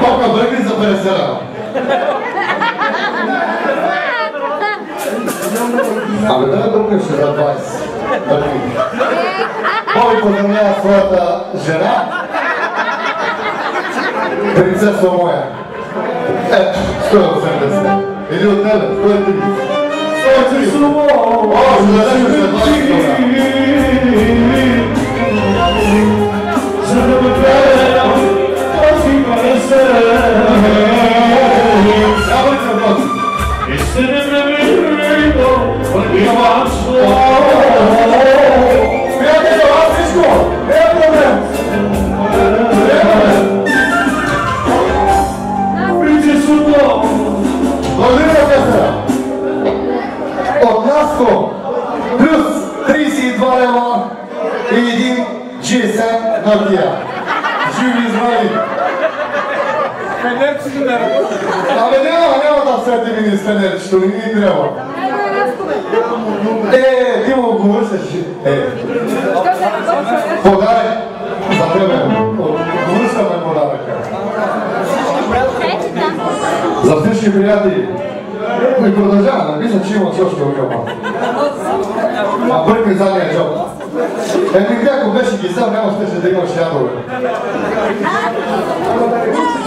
Пока бръкни за 50 лева. Абе да не бръкнеш за 20. Бръкни. Боби поздравлява своята жена. Принцеса моя. Ето, 180. Или от тебе, 130. 130. О, ще дадеш за 20 от Наско плюс 32 лева и един GSM Nokia. Живи и здрави! Абе няма да свети ми ни с фенерчето, не ни трябва. Ти му говориш. Подарък за тебе. Говоришаме подаръка. За всички приятели. И продължава, мисля, че има още огъма. А бъркай задния джоб. Ако беше ги взел, няма щеше да имаш ядове.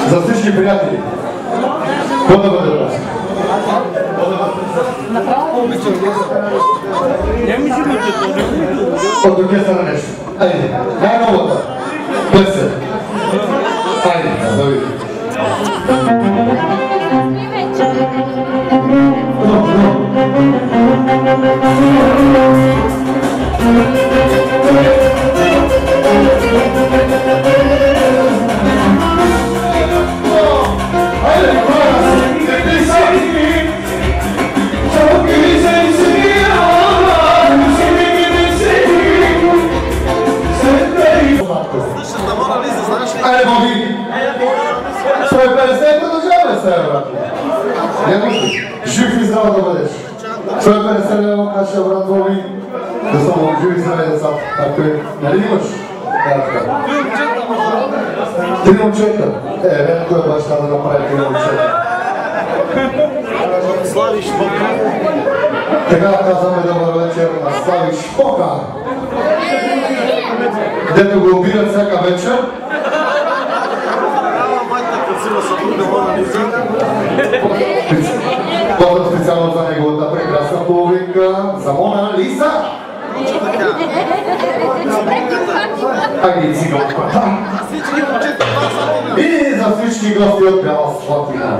За всички приятели. Какво да бъде раз? От оркестъра нещо. Айде, най-новата. Плесе. Айде, да видим. Айде, Боби! 150 продължаваме сега, брат. Няма ли? Жив и здрав да бъдеш. 150 лева, нашия брат Боби. Да съм жив и здраве деца. Ако е, нали имаш? Три момчета. Редко е баща да направи три момчета. Слави Шпока. Така казваме добър вечер на Слави Шпока. Дето го обират всяка вечер. Поздрав специално за неговата прекрасна половинка, за Мона Лиза. Айде и цигалката. И за всички гости от Бяла Слатина.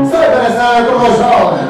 150 продължаваме.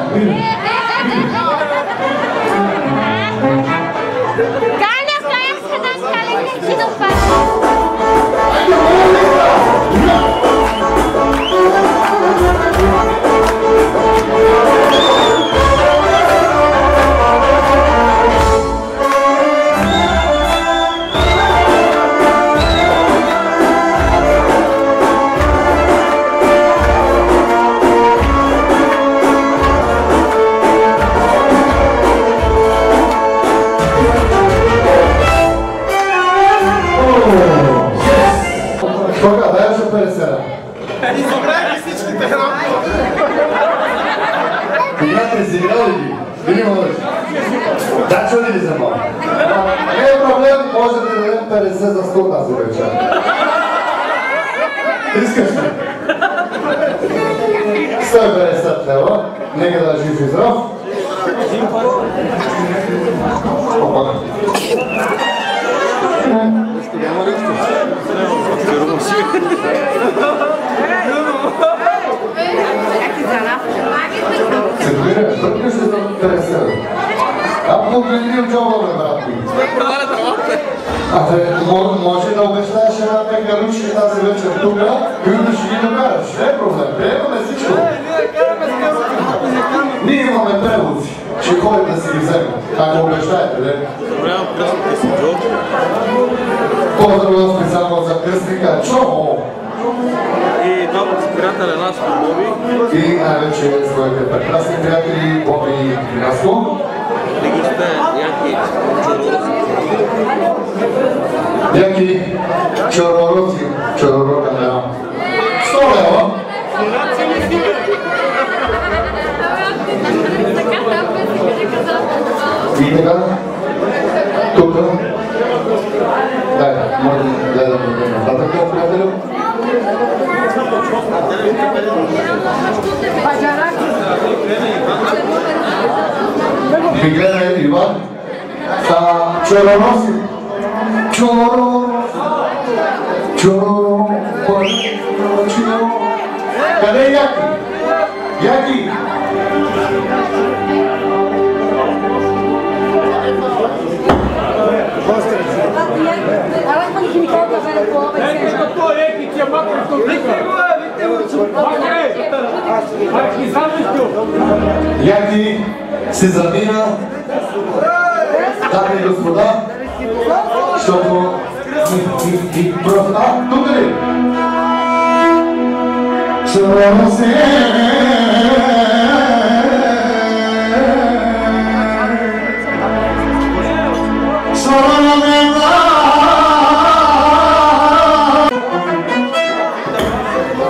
Кога, дай още 50 лева. И събрахме всичките рамки. Приятели, си играли ги? Били младежи? Да, чули ли за малко? Не е проблем, може да дадем 50 за 100 тази вечер. Искаш ли? 150 лева, нека да жив и здрав. Опа. Се добира, тръпнеш ли за 50 лева? Много гледам джоба, бе, брат ми. Може да обещаеш една пека ручки тази вечер тук, които ще ги докараш. Не е проблем, приемаме всичко. Ние имаме превози, ще ходим да си ги вземем. Ако обещаете, не? Поздравя специално за кръстника Чо! пријателе нас Боби. И највеќе своите прекрасни пријатели Боби и Наско. Легиште Јаки Јаки Чоророци, Чоророка на 100 лева. И така, тука, дај, може да гледаме нататък, пријателю. Гледай Иван, са Чороноси, Къде е Јаки? Јаки! Јаки се замина, дами и господа, защото и просто... тук ли? Чороноси!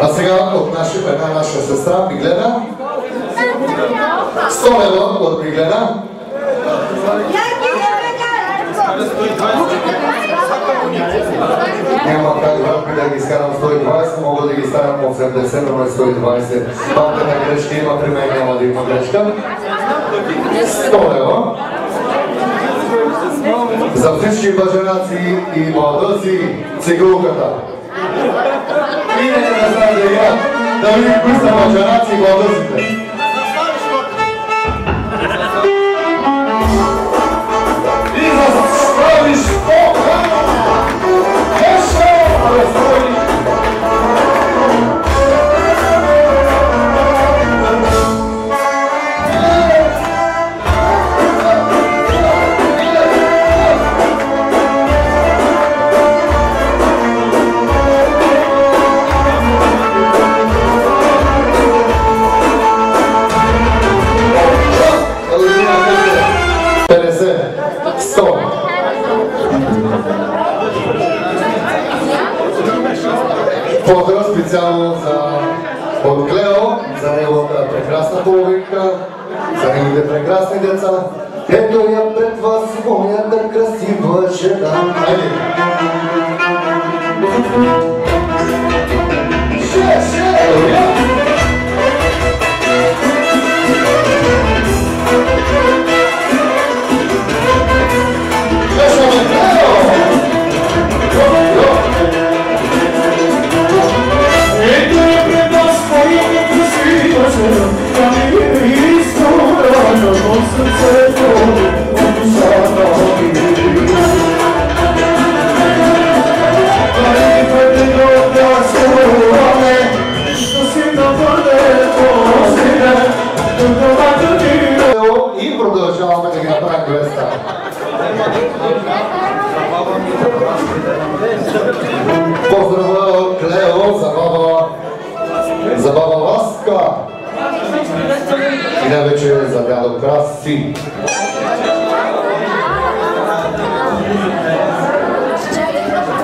А сега от една наша сестра Миглена. 100 лева от Миглена. Няма как да ги изкарам 120, мога да ги ставам от 70, но 120. Памката грешка има, при мен няма да има грешка. 100 лева. За всички бажанаци и младоци цигулката. И не знам да я, да видим кои са бажанаци и младоците. И да справиш тока! Ешо! Поздрав специално от Клео, за неговата прекрасна половинка, за неговите прекрасни деца. Ето я пред вас, моята красива жена. Айде! И продължаваме да ги направим квеста. Поздрава от Клео за баба Васка и най-вече за дядо Краси.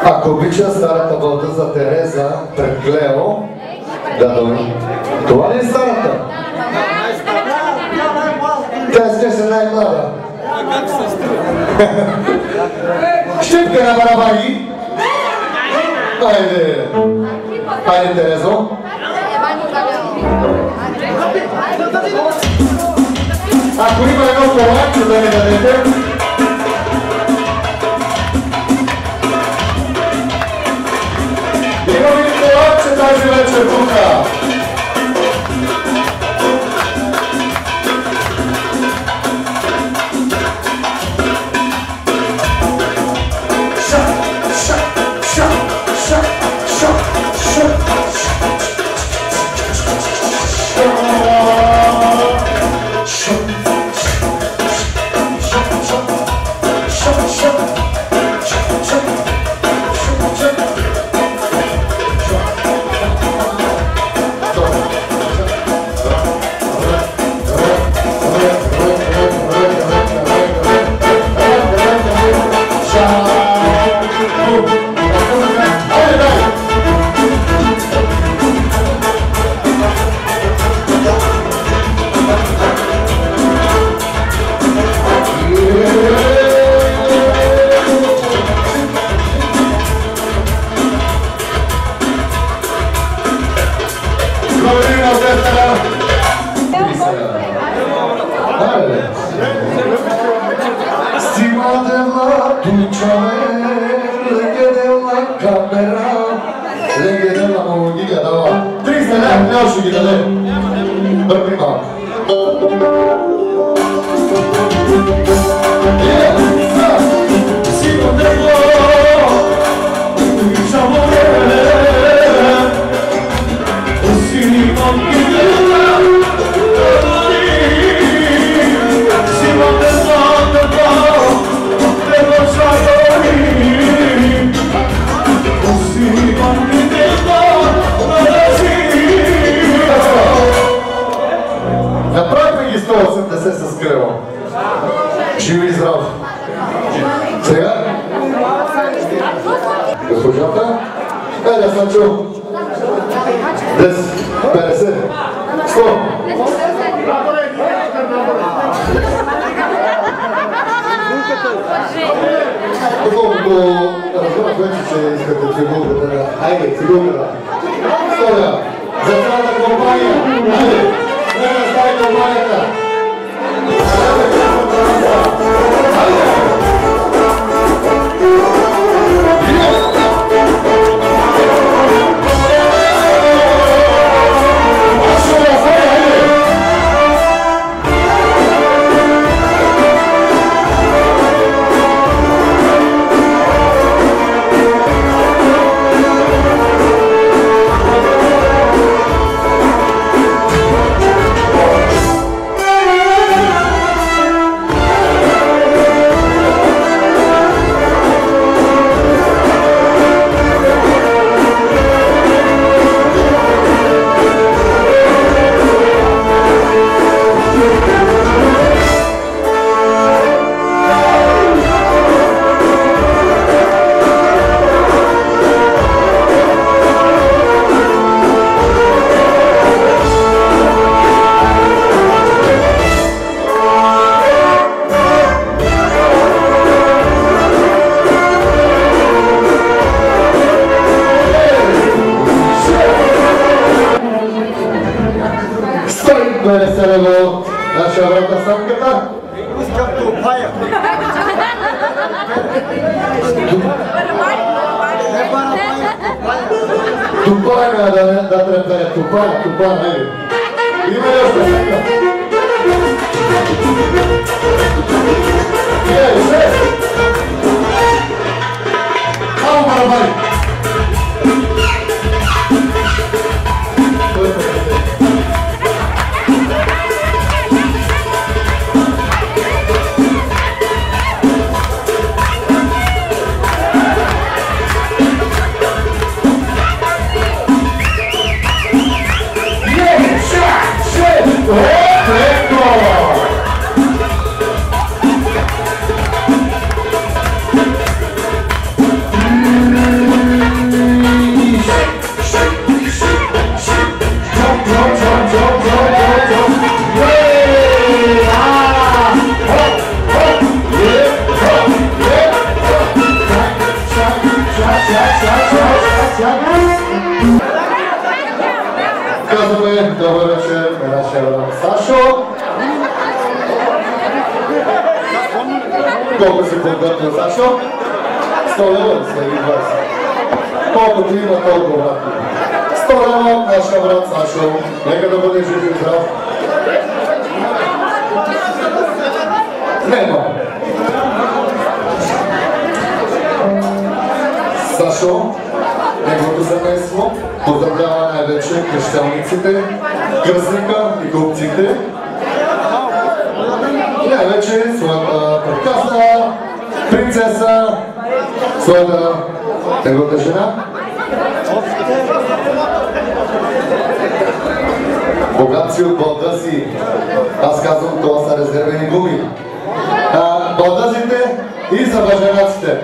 Ако обича старата вълта за Тереза пред Клео, да дойде. Това ли е старата? Тя ще се най-млада. Щипка на барабаги. Хайде. Хайде, Терезо. Ако има едно полакче да ми дадете. Има ли полакче тази вечер тука? Добрина, сестра! Ајде! Стимадела тучаве, легедела камера, легедела му ги гледава. 300 лет, не още ги даде. Бърни малко. Направихме ги 180 с кръва. Живи и здрав. Сега? Госпожата? Айде, Санчо. 10, 50, 100. Доколкото разбрах вече, че искате цигулката. Айде, цигулката. 100 лева. За цялата компания. Айде. Нека стави компанията. Весело, наша врата самката. Искам тупая. Тупая, да трепе, тупая, айде. Има ли още самка? Е, Ало, барабари. Казваме добър вечер на нашия брат Сашо. Колко си конкретно, Сашо? 100 лева, следи 20. Колкото има, толкова брат. 100 лева, нашия брат Сашо. Нека да бъде жив и здрав. Нема. Сашо, неговото семейство, поздравлява най-вече кръщелниците, кръстника и купците. И най-вече своята прекрасна принцеса, своята неговата жена. Богат си от балдази. Аз казвам, това са резервени гуми. Балдазите и забаженаците.